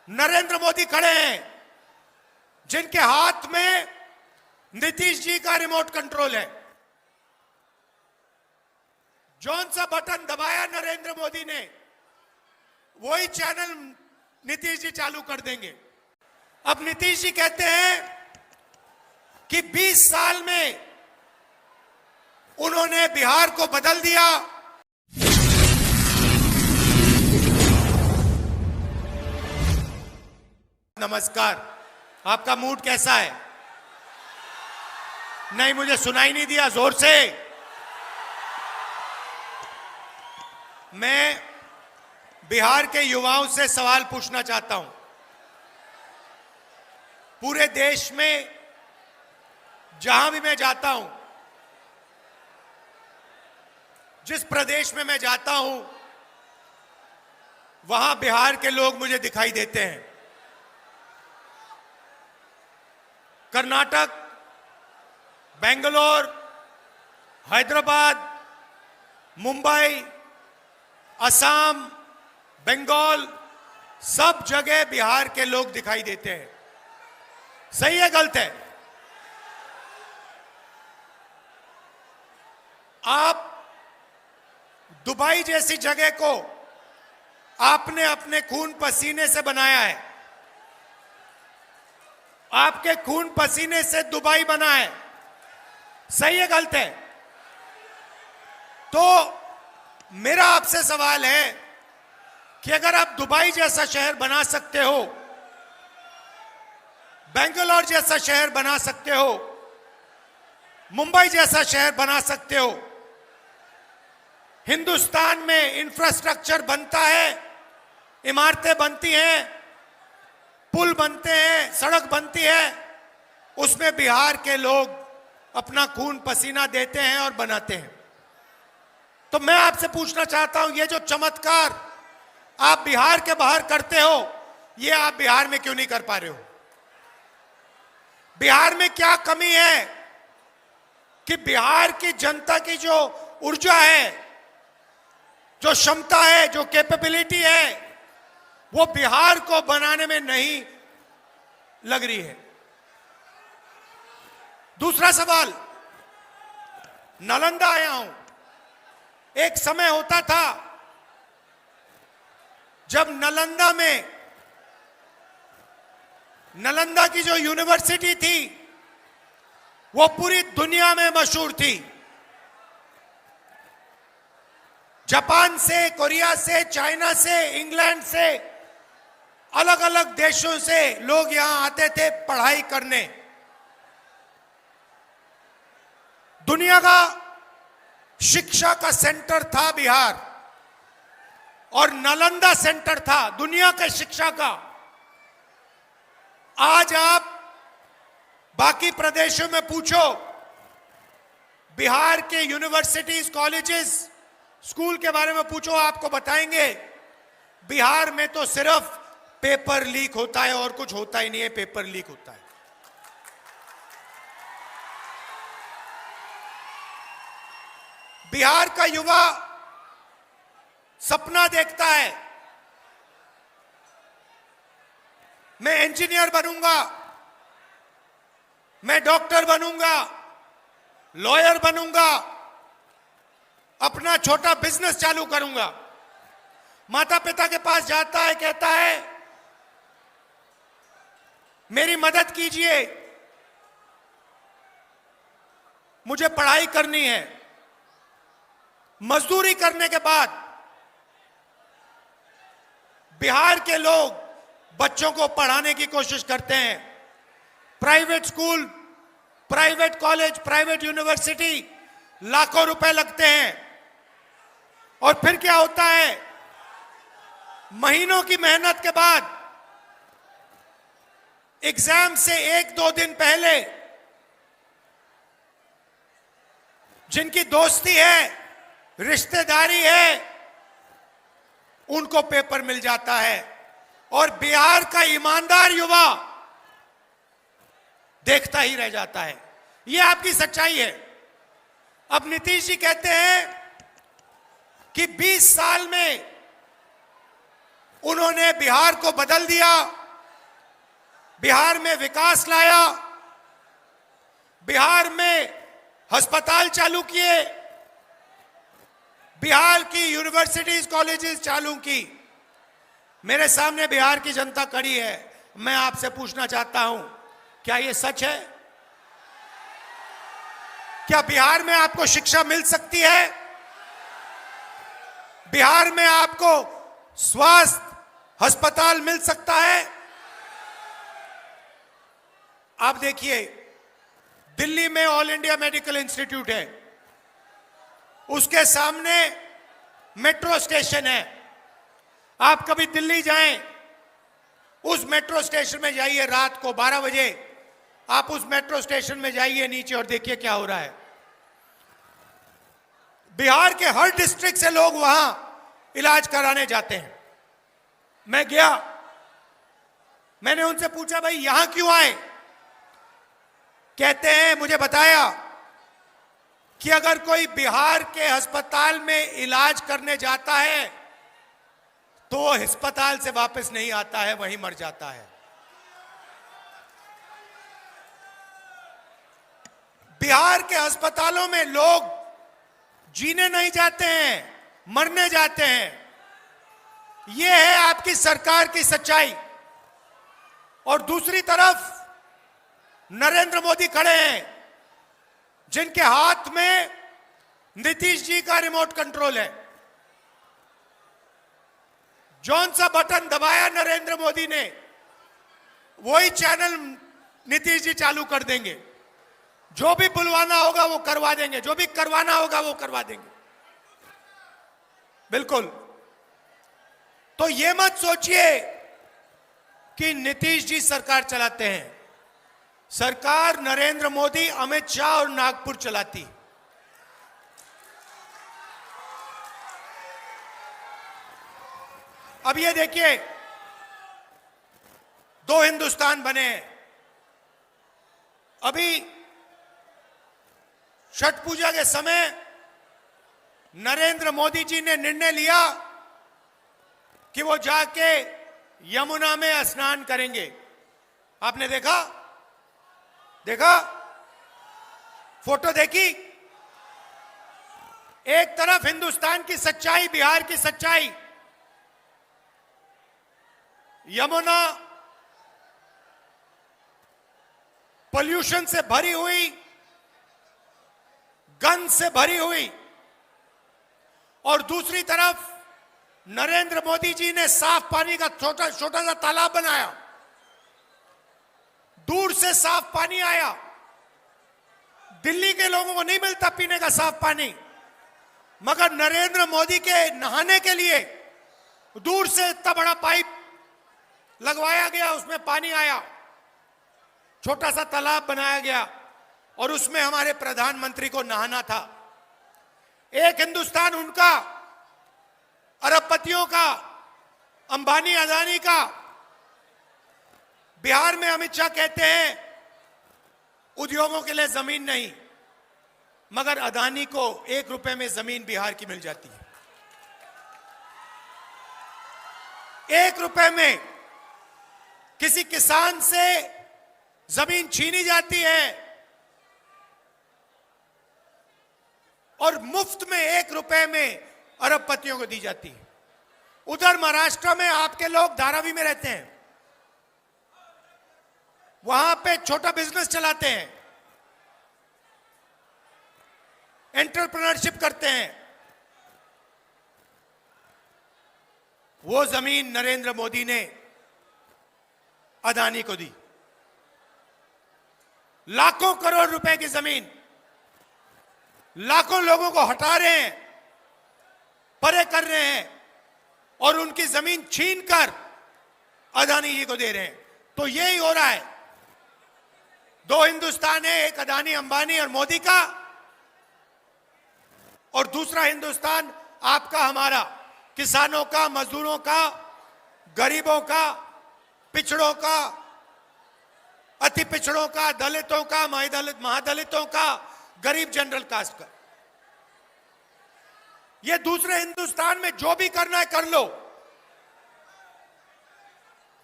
नरेंद्र मोदी खड़े हैं, जिनके हाथ में नीतीश जी का रिमोट कंट्रोल है। जौन सा बटन दबाया नरेंद्र मोदी ने, वही चैनल नीतीश जी चालू कर देंगे। अब नीतीश जी कहते हैं कि 20 साल में उन्होंने बिहार को बदल दिया। नमस्कार, आपका मूड कैसा है? नहीं, मुझे सुनाई नहीं दिया, जोर से। मैं बिहार के युवाओं से सवाल पूछना चाहता हूं। पूरे देश में जहां भी मैं जाता हूं, जिस प्रदेश में मैं जाता हूं, वहां बिहार के लोग मुझे दिखाई देते हैं। कर्नाटक, बेंगलोर, हैदराबाद, मुंबई, असम, बंगाल, सब जगह बिहार के लोग दिखाई देते हैं। सही है, गलत है? आप दुबई जैसी जगह को आपने अपने खून पसीने से बनाया है। आपके खून पसीने से दुबई बना है। सही है, गलत है? तो मेरा आपसे सवाल है कि अगर आप दुबई जैसा शहर बना सकते हो, बेंगलोर जैसा शहर बना सकते हो, मुंबई जैसा शहर बना सकते हो, हिंदुस्तान में इंफ्रास्ट्रक्चर बनता है, इमारतें बनती हैं, पुल बनते हैं, सड़क बनती है, उसमें बिहार के लोग अपना खून पसीना देते हैं और बनाते हैं। तो मैं आपसे पूछना चाहता हूं, ये जो चमत्कार आप बिहार के बाहर करते हो, ये आप बिहार में क्यों नहीं कर पा रहे हो? बिहार में क्या कमी है कि बिहार की जनता की जो ऊर्जा है, जो क्षमता है, जो कैपेबिलिटी है, वो बिहार को बनाने में नहीं लग रही है? दूसरा सवाल, नालंदा आया हूं। एक समय होता था जब नालंदा की जो यूनिवर्सिटी थी, वो पूरी दुनिया में मशहूर थी। जापान से, कोरिया से, चाइना से, इंग्लैंड से, अलग अलग देशों से लोग यहां आते थे पढ़ाई करने। दुनिया का शिक्षा का सेंटर था बिहार, और नालंदा सेंटर था दुनिया के शिक्षा का। आज आप बाकी प्रदेशों में पूछो, बिहार के यूनिवर्सिटीज, कॉलेजेस, स्कूल के बारे में पूछो, आपको बताएंगे बिहार में तो सिर्फ पेपर लीक होता है और कुछ होता ही नहीं है। पेपर लीक होता है। बिहार का युवा सपना देखता है, मैं इंजीनियर बनूंगा, मैं डॉक्टर बनूंगा, लॉयर बनूंगा, अपना छोटा बिजनेस चालू करूंगा। माता पिता के पास जाता है, कहता है मेरी मदद कीजिए, मुझे पढ़ाई करनी है। मजदूरी करने के बाद बिहार के लोग बच्चों को पढ़ाने की कोशिश करते हैं। Private school, private college, private university, लाखों रुपए लगते हैं। और फिर क्या होता है? महीनों की मेहनत के बाद एग्जाम से 1-2 दिन पहले जिनकी दोस्ती है, रिश्तेदारी है, उनको पेपर मिल जाता है। और बिहार का ईमानदार युवा देखता ही रह जाता है। यह आपकी सच्चाई है। अब नीतीश जी कहते हैं कि 20 साल में उन्होंने बिहार को बदल दिया। बिहार में विकास लाया, बिहार में अस्पताल चालू किए, बिहार की यूनिवर्सिटीज कॉलेजेस चालू की। मेरे सामने बिहार की जनता खड़ी है। मैं आपसे पूछना चाहता हूं, क्या यह सच है? क्या बिहार में आपको शिक्षा मिल सकती है? बिहार में आपको स्वास्थ्य अस्पताल मिल सकता है? आप देखिए, दिल्ली में ऑल इंडिया मेडिकल इंस्टीट्यूट है, उसके सामने मेट्रो स्टेशन है। आप कभी दिल्ली जाएं, उस मेट्रो स्टेशन में जाइए, रात को 12 बजे आप उस मेट्रो स्टेशन में जाइए नीचे और देखिए क्या हो रहा है। बिहार के हर डिस्ट्रिक्ट से लोग वहां इलाज कराने जाते हैं। मैं गया, मैंने उनसे पूछा, भाई यहां क्यों आए? कहते हैं, मुझे बताया कि अगर कोई बिहार के अस्पताल में इलाज करने जाता है तो वो अस्पताल से वापस नहीं आता है, वहीं मर जाता है। बिहार के अस्पतालों में लोग जीने नहीं जाते हैं, मरने जाते हैं। यह है आपकी सरकार की सच्चाई। और दूसरी तरफ नरेंद्र मोदी खड़े हैं, जिनके हाथ में नीतीश जी का रिमोट कंट्रोल है। जौन सा बटन दबाया नरेंद्र मोदी ने, वही चैनल नीतीश जी चालू कर देंगे। जो भी बुलवाना होगा वो करवा देंगे, जो भी करवाना होगा वो करवा देंगे। बिल्कुल। तो ये मत सोचिए कि नीतीश जी सरकार चलाते हैं। सरकार नरेंद्र मोदी, अमित शाह और नागपुर चलाती। अब ये देखिए, दो हिंदुस्तान बने हैं। अभी छठ पूजा के समय नरेंद्र मोदी जी ने निर्णय लिया कि वो जाके यमुना में स्नान करेंगे। आपने देखा फोटो देखी? एक तरफ हिंदुस्तान की सच्चाई, बिहार की सच्चाई, यमुना पोल्यूशन से भरी हुई, गंद से भरी हुई, और दूसरी तरफ नरेंद्र मोदी जी ने साफ पानी का छोटा सा तालाब बनाया। दूर से साफ पानी आया। दिल्ली के लोगों को नहीं मिलता पीने का साफ पानी, मगर नरेंद्र मोदी के नहाने के लिए दूर से इतना बड़ा पाइप लगवाया गया, उसमें पानी आया, छोटा सा तालाब बनाया गया और उसमें हमारे प्रधानमंत्री को नहाना था। एक हिंदुस्तान उनका, अरबपतियों का, अंबानी अदानी का। बिहार में अमित शाह कहते हैं उद्योगों के लिए जमीन नहीं, मगर अदानी को 1 रुपए में जमीन बिहार की मिल जाती है। 1 रुपए में किसी किसान से जमीन छीनी जाती है और मुफ्त में 1 रुपए में अरबपतियों को दी जाती है। उधर महाराष्ट्र में आपके लोग धारावी में रहते हैं, वहां पे छोटा बिजनेस चलाते हैं, एंटरप्रेन्योरशिप करते हैं। वो जमीन नरेंद्र मोदी ने अदानी को दी। लाखों करोड़ रुपए की जमीन लाखों लोगों को हटा रहे हैं, परे कर रहे हैं और उनकी जमीन छीनकर अदानी जी को दे रहे हैं। तो यही हो रहा है। 2 हिंदुस्तान है, एक अदानी, अंबानी और मोदी का, और दूसरा हिंदुस्तान आपका, हमारा, किसानों का, मजदूरों का, गरीबों का, पिछड़ों का, अति पिछड़ों का, दलितों का, महादलितों का, गरीब जनरल कास्ट का। ये दूसरे हिंदुस्तान में जो भी करना है कर लो,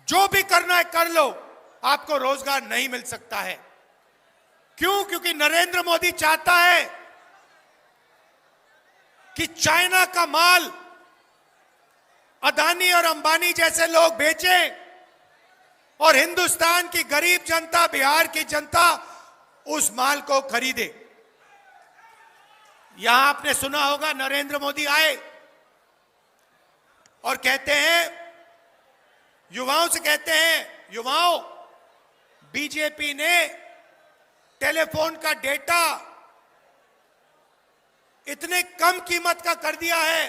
जो भी करना है कर लो, आपको रोजगार नहीं मिल सकता है। क्यों? क्योंकि नरेंद्र मोदी चाहता है कि चाइना का माल अदानी और अंबानी जैसे लोग बेचें और हिंदुस्तान की गरीब जनता, बिहार की जनता उस माल को खरीदे। यहां आपने सुना होगा, नरेंद्र मोदी आए और कहते हैं, युवाओं से कहते हैं, युवाओं, बीजेपी ने टेलीफोन का डेटा इतने कम कीमत का कर दिया है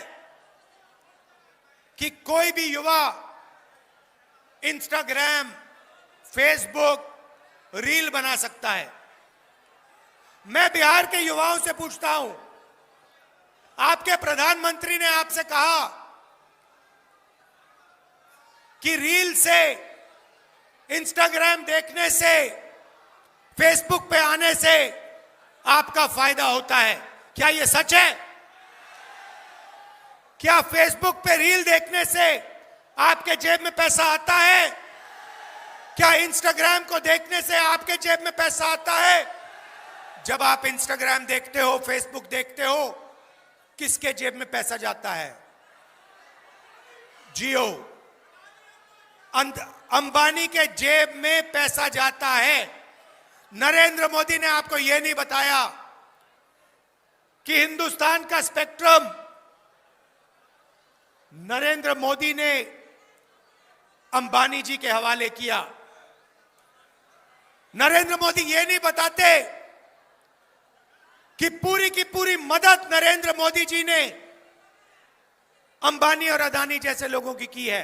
कि कोई भी युवा इंस्टाग्राम, फेसबुक, रील बना सकता है। मैं बिहार के युवाओं से पूछता हूं, आपके प्रधानमंत्री ने आपसे कहा कि रील से, इंस्टाग्राम देखने से, फेसबुक पे आने से आपका फायदा होता है। क्या यह सच है? क्या फेसबुक पे रील देखने से आपके जेब में पैसा आता है? क्या इंस्टाग्राम को देखने से आपके जेब में पैसा आता है? जब आप इंस्टाग्राम देखते हो, फेसबुक देखते हो, किसके जेब में पैसा जाता है? जियो, अंबानी के जेब में पैसा जाता है। नरेंद्र मोदी ने आपको यह नहीं बताया कि हिंदुस्तान का स्पेक्ट्रम नरेंद्र मोदी ने अंबानी जी के हवाले किया। नरेंद्र मोदी ये नहीं बताते कि पूरी की पूरी मदद नरेंद्र मोदी जी ने अंबानी और अदानी जैसे लोगों की है।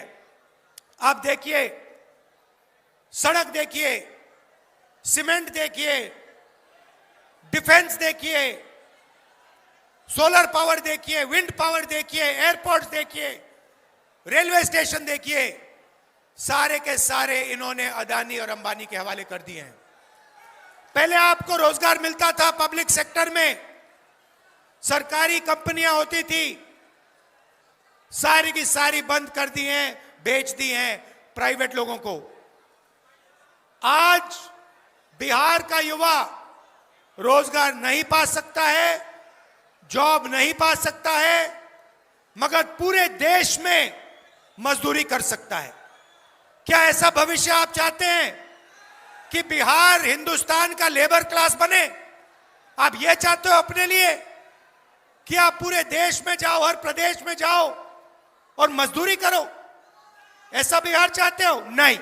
आप देखिए, सड़क देखिए, सीमेंट देखिए, डिफेंस देखिए, सोलर पावर देखिए, विंड पावर देखिए, एयरपोर्ट्स देखिए, रेलवे स्टेशन देखिए, सारे के सारे इन्होंने अदानी और अंबानी के हवाले कर दिए हैं। पहले आपको रोजगार मिलता था पब्लिक सेक्टर में, सरकारी कंपनियां होती थी, सारी की सारी बंद कर दी हैं, बेच दी हैं प्राइवेट लोगों को। आज बिहार का युवा रोजगार नहीं पा सकता है, जॉब नहीं पा सकता है, मगर पूरे देश में मजदूरी कर सकता है। क्या ऐसा भविष्य आप चाहते हैं कि बिहार हिंदुस्तान का लेबर क्लास बने? आप ये चाहते हो अपने लिए कि आप पूरे देश में जाओ, हर प्रदेश में जाओ और मजदूरी करो? ऐसा बिहार चाहते हो? नहीं,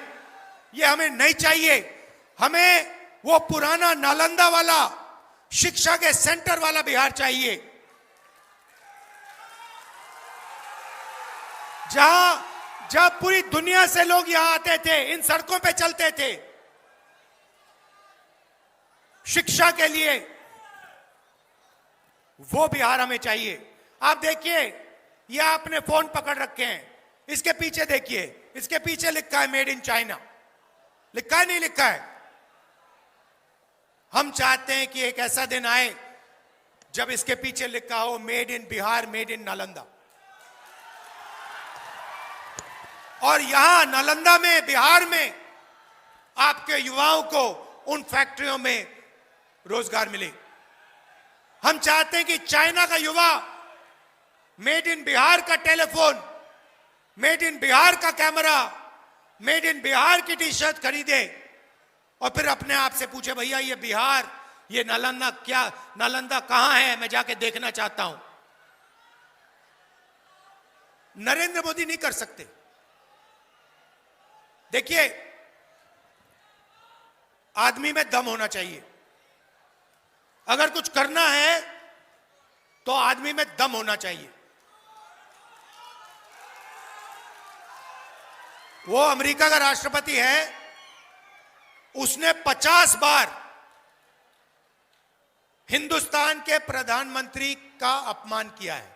ये हमें नहीं चाहिए। हमें वो पुराना नालंदा वाला, शिक्षा के सेंटर वाला बिहार चाहिए, जहां पूरी दुनिया से लोग यहां आते थे, इन सड़कों पे चलते थे शिक्षा के लिए। वो बिहार हमें चाहिए। आप देखिए, ये आपने फोन पकड़ रखे हैं, इसके पीछे देखिए, इसके पीछे लिखा है मेड इन चाइना। लिखा है, नहीं लिखा है? हम चाहते हैं कि एक ऐसा दिन आए जब इसके पीछे लिखा हो made in Bihar, made in Nalanda. और यहां नालंदा में, बिहार में आपके युवाओं को उन फैक्ट्रियों में रोजगार मिले। हम चाहते हैं कि चाइना का युवा मेड इन बिहार का टेलीफोन, मेड इन बिहार का कैमरा, मेड इन बिहार की टी शर्ट खरीदे और फिर अपने आप से पूछे, भैया ये बिहार, ये नालंदा, क्या नालंदा कहां है, मैं जाके देखना चाहता हूं। नरेंद्र मोदी नहीं कर सकते। देखिए, आदमी में दम होना चाहिए। अगर कुछ करना है तो आदमी में दम होना चाहिए। वो अमेरिका का राष्ट्रपति है, उसने 50 बार हिंदुस्तान के प्रधानमंत्री का अपमान किया है।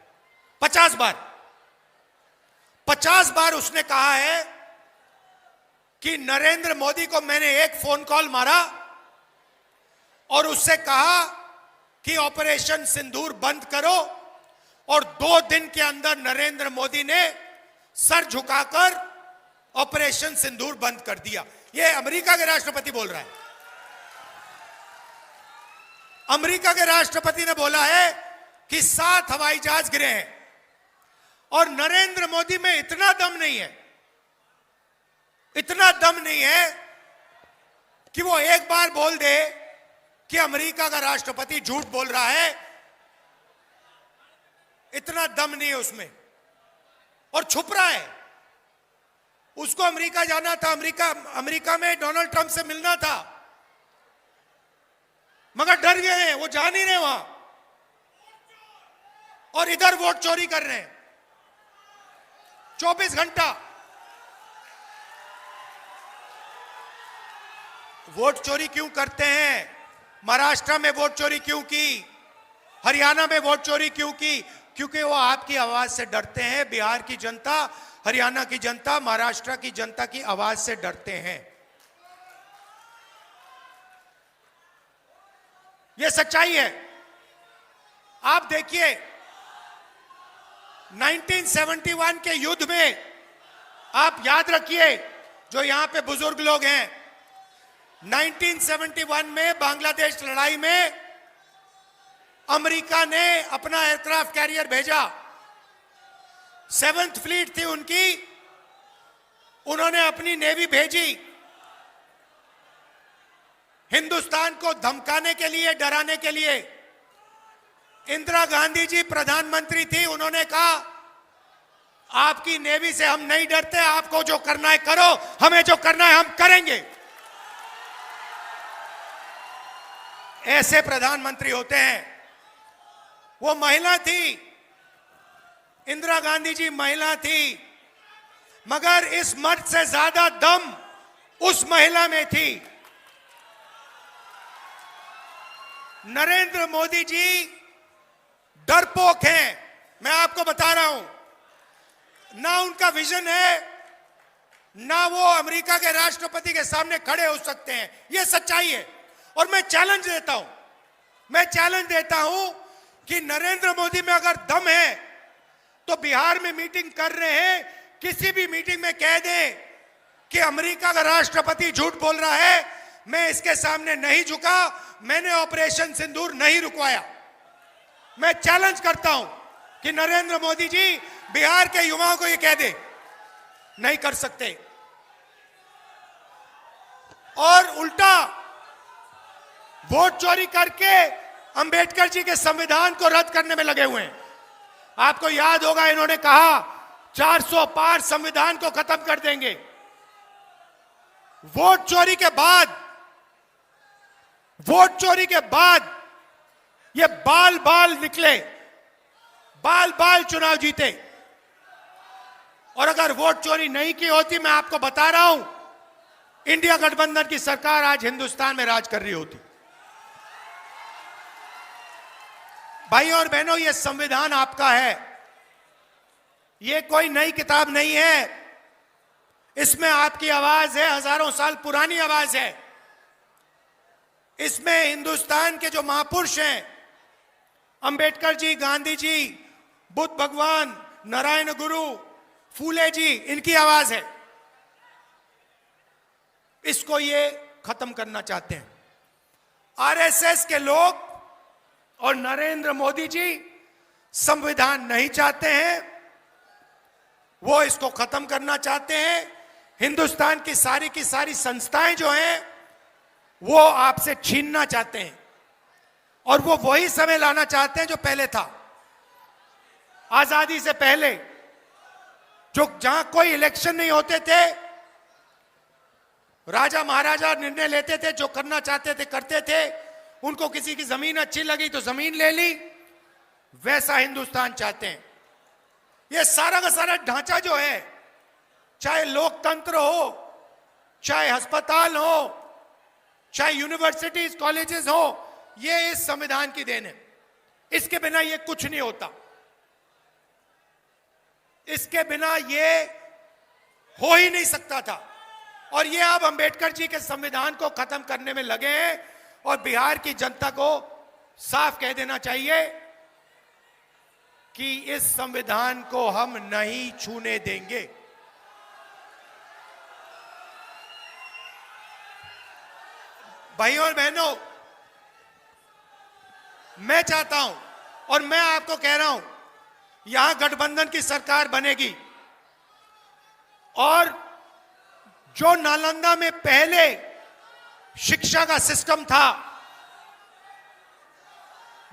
50 बार। 50 बार उसने कहा है कि नरेंद्र मोदी को मैंने एक फोन कॉल मारा और उससे कहा कि ऑपरेशन सिंदूर बंद करो, और 2 दिन के अंदर नरेंद्र मोदी ने सर झुकाकर ऑपरेशन सिंदूर बंद कर दिया। यह अमेरिका के राष्ट्रपति बोल रहा है। अमेरिका के राष्ट्रपति ने बोला है कि 7 हवाई जहाज गिरे हैं, और नरेंद्र मोदी में इतना दम नहीं है, इतना दम नहीं है कि वो एक बार बोल दे कि अमेरिका का राष्ट्रपति झूठ बोल रहा है। इतना दम नहीं है उसमें, और छुप रहा है। उसको अमेरिका जाना था, अमेरिका में डोनाल्ड ट्रंप से मिलना था, मगर डर गए हैं, वो जा नहीं रहे वहां, और इधर वोट चोरी कर रहे हैं 24 घंटा। वोट चोरी क्यों करते हैं? महाराष्ट्र में वोट चोरी क्यों की? हरियाणा में वोट चोरी क्यों की? क्योंकि वो आपकी आवाज से डरते हैं। बिहार की जनता, हरियाणा की जनता, महाराष्ट्र की जनता की आवाज से डरते हैं। यह सच्चाई है। आप देखिए 1971 के युद्ध में, आप याद रखिए जो यहां पे बुजुर्ग लोग हैं, 1971 में बांग्लादेश लड़ाई में अमेरिका ने अपना एयरक्राफ्ट कैरियर भेजा। 7th फ्लीट थी उनकी, उन्होंने अपनी नेवी भेजी हिंदुस्तान को धमकाने के लिए, डराने के लिए। इंदिरा गांधी जी प्रधानमंत्री थी, उन्होंने कहा आपकी नेवी से हम नहीं डरते, आपको जो करना है करो, हमें जो करना है हम करेंगे। ऐसे प्रधानमंत्री होते हैं। वो महिला थी, इंदिरा गांधी जी महिला थी, मगर इस मर्द से ज्यादा दम उस महिला में थी। नरेंद्र मोदी जी डरपोक हैं, मैं आपको बता रहा हूं। ना उनका विजन है, ना वो अमेरिका के राष्ट्रपति के सामने खड़े हो सकते हैं। यह सच्चाई है। और मैं चैलेंज देता हूं कि नरेंद्र मोदी में अगर दम है तो बिहार में मीटिंग कर रहे हैं, किसी भी मीटिंग में कह दें कि अमेरिका का राष्ट्रपति झूठ बोल रहा है, मैं इसके सामने नहीं झुका, मैंने ऑपरेशन सिंदूर नहीं रुकवाया। मैं चैलेंज करता हूं कि नरेंद्र मोदी जी बिहार के युवाओं को यह कह दे, नहीं कर सकते। और उल्टा वोट चोरी करके अंबेडकर जी के संविधान को रद्द करने में लगे हुए हैं। आपको याद होगा इन्होंने कहा 400 पार संविधान को खत्म कर देंगे। वोट चोरी के बाद ये बाल निकले, बाल चुनाव जीते। और अगर वोट चोरी नहीं की होती, मैं आपको बता रहा हूं, इंडिया गठबंधन की सरकार आज हिंदुस्तान में राज कर रही होती। भाइयों और बहनों, यह संविधान आपका है, यह कोई नई किताब नहीं है। इसमें आपकी आवाज है, हजारों साल पुरानी आवाज है। इसमें हिंदुस्तान के जो महापुरुष हैं, अंबेडकर जी, गांधी जी, बुद्ध भगवान, नारायण गुरु, फूले जी, इनकी आवाज है। इसको ये खत्म करना चाहते हैं आरएसएस के लोग। और नरेंद्र मोदी जी संविधान नहीं चाहते हैं, वो इसको खत्म करना चाहते हैं। हिंदुस्तान की सारी संस्थाएं जो हैं वो आपसे छीनना चाहते हैं, और वो वही समय लाना चाहते हैं जो पहले था, आजादी से पहले, जो जहां कोई इलेक्शन नहीं होते थे, राजा महाराजा निर्णय लेते थे, जो करना चाहते थे करते थे। उनको किसी की जमीन अच्छी लगी तो जमीन ले ली, वैसा हिंदुस्तान चाहते हैं। ये सारा का सारा ढांचा जो है, चाहे लोकतंत्र हो, चाहे अस्पताल हो, चाहे यूनिवर्सिटीज कॉलेजेस हो, ये इस संविधान की देन है। इसके बिना ये कुछ नहीं होता, इसके बिना ये हो ही नहीं सकता था। और ये अब अंबेडकर जी के संविधान को खत्म करने में लगे हैं। और बिहार की जनता को साफ कह देना चाहिए कि इस संविधान को हम नहीं छूने देंगे। भाइयों और बहनों, मैं चाहता हूं और मैं आपको कह रहा हूं, यहां गठबंधन की सरकार बनेगी और जो नालंदा में पहले शिक्षा का सिस्टम था,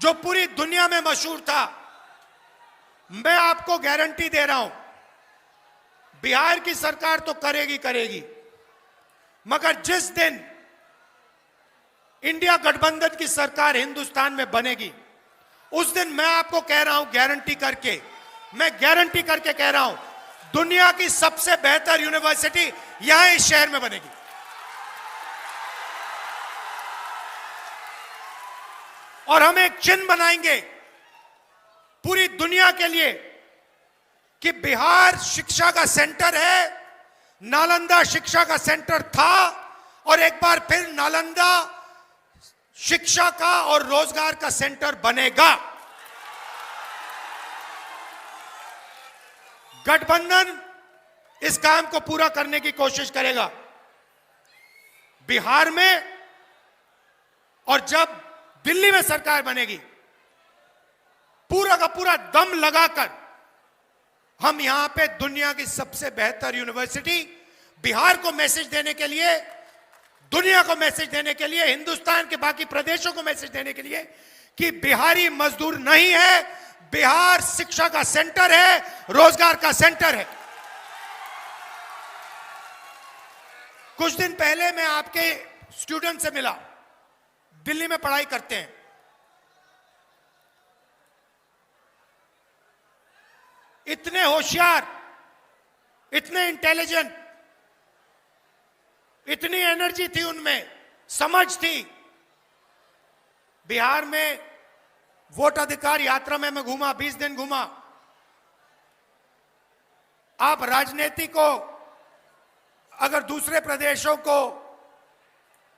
जो पूरी दुनिया में मशहूर था, मैं आपको गारंटी दे रहा हूं बिहार की सरकार तो करेगी, मगर जिस दिन इंडिया गठबंधन की सरकार हिंदुस्तान में बनेगी, उस दिन मैं आपको कह रहा हूं गारंटी करके कह रहा हूं, दुनिया की सबसे बेहतर यूनिवर्सिटी यहां इस शहर में बनेगी। और हम एक चिन्ह बनाएंगे पूरी दुनिया के लिए कि बिहार शिक्षा का सेंटर है, नालंदा शिक्षा का सेंटर था और एक बार फिर नालंदा शिक्षा का और रोजगार का सेंटर बनेगा। गठबंधन इस काम को पूरा करने की कोशिश करेगा बिहार में, और जब दिल्ली में सरकार बनेगी, पूरा का पूरा दम लगाकर हम यहां पे दुनिया की सबसे बेहतर यूनिवर्सिटी, बिहार को मैसेज देने के लिए, दुनिया को मैसेज देने के लिए, हिंदुस्तान के बाकी प्रदेशों को मैसेज देने के लिए कि बिहारी मजदूर नहीं है, बिहार शिक्षा का सेंटर है, रोजगार का सेंटर है। कुछ दिन पहले मैं आपके स्टूडेंट से मिला, दिल्ली में पढ़ाई करते हैं। इतने होशियार, इतने इंटेलिजेंट, इतनी एनर्जी थी उनमें, समझ थी। बिहार में वोट अधिकार यात्रा में मैं घूमा, 20 दिन घूमा। आप राजनीति को अगर दूसरे प्रदेशों को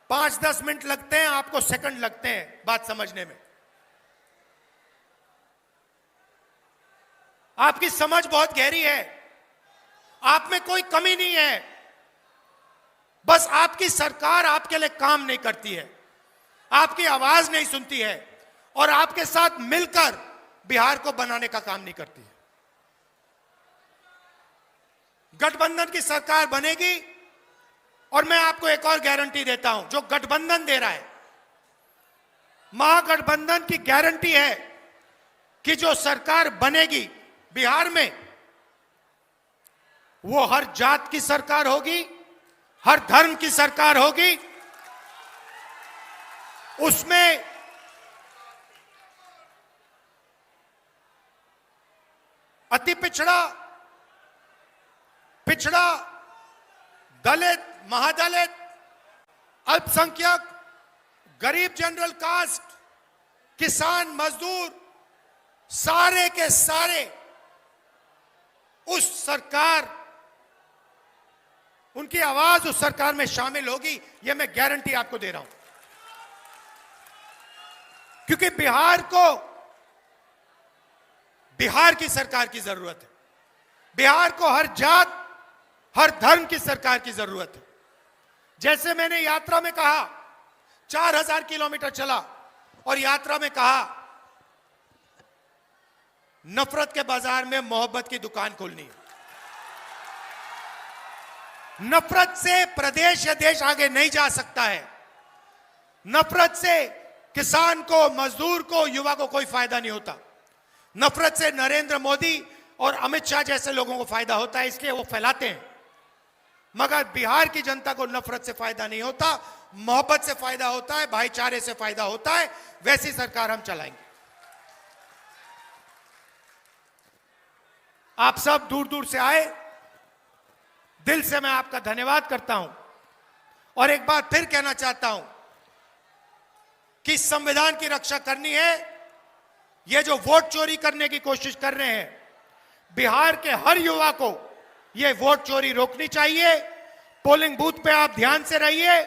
5-10 मिनट लगते हैं, आपको सेकंड लगते हैं बात समझने में। आपकी समझ बहुत गहरी है, आप में कोई कमी नहीं है, बस आपकी सरकार आपके लिए काम नहीं करती है, आपकी आवाज नहीं सुनती है और आपके साथ मिलकर बिहार को बनाने का काम नहीं करती है। गठबंधन की सरकार बनेगी और मैं आपको एक और गारंटी देता हूं, जो गठबंधन दे रहा है, महागठबंधन की गारंटी है कि जो सरकार बनेगी बिहार में, वो हर जात की सरकार होगी, हर धर्म की सरकार होगी। उसमें अति पिछड़ा, दलित, महादलित, अल्पसंख्यक, गरीब जनरल कास्ट, किसान, मजदूर, सारे के सारे उस सरकार, उनकी आवाज उस सरकार में शामिल होगी, यह मैं गारंटी आपको दे रहा हूं। क्योंकि बिहार को बिहार की सरकार की जरूरत है, बिहार को हर जात, हर धर्म की सरकार की जरूरत है। जैसे मैंने यात्रा में कहा, 4000 किलोमीटर चला और यात्रा में कहा, नफरत के बाजार में मोहब्बत की दुकान खोलनी है। नफरत से प्रदेश या देश आगे नहीं जा सकता है। नफरत से किसान को, मजदूर को, युवा को कोई फायदा नहीं होता। नफरत से नरेंद्र मोदी और अमित शाह जैसे लोगों को फायदा होता है, इसलिए वो फैलाते हैं। मगर बिहार की जनता को नफरत से फायदा नहीं होता, मोहब्बत से फायदा होता है, भाईचारे से फायदा होता है। वैसी सरकार हम चलाएंगे। आप सब दूर दूर से आए, दिल से मैं आपका धन्यवाद करता हूं और एक बार फिर कहना चाहता हूं कि संविधान की रक्षा करनी है। ये जो वोट चोरी करने की कोशिश कर रहे हैं, बिहार के हर युवा को ये वोट चोरी रोकनी चाहिए। पोलिंग बूथ पे आप ध्यान से रहिए,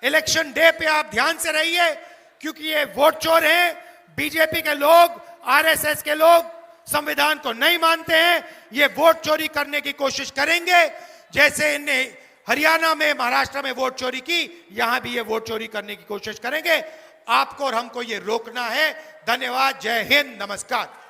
इलेक्शन डे पे आप ध्यान से रहिए, क्योंकि ये वोट चोर हैं। बीजेपी के लोग, आरएसएस के लोग संविधान को नहीं मानते हैं, ये वोट चोरी करने की कोशिश करेंगे। जैसे इन्हें हरियाणा में, महाराष्ट्र में वोट चोरी की, यहां भी ये वोट चोरी करने की कोशिश करेंगे। आपको और हमको ये रोकना है। धन्यवाद। जय हिंद। नमस्कार।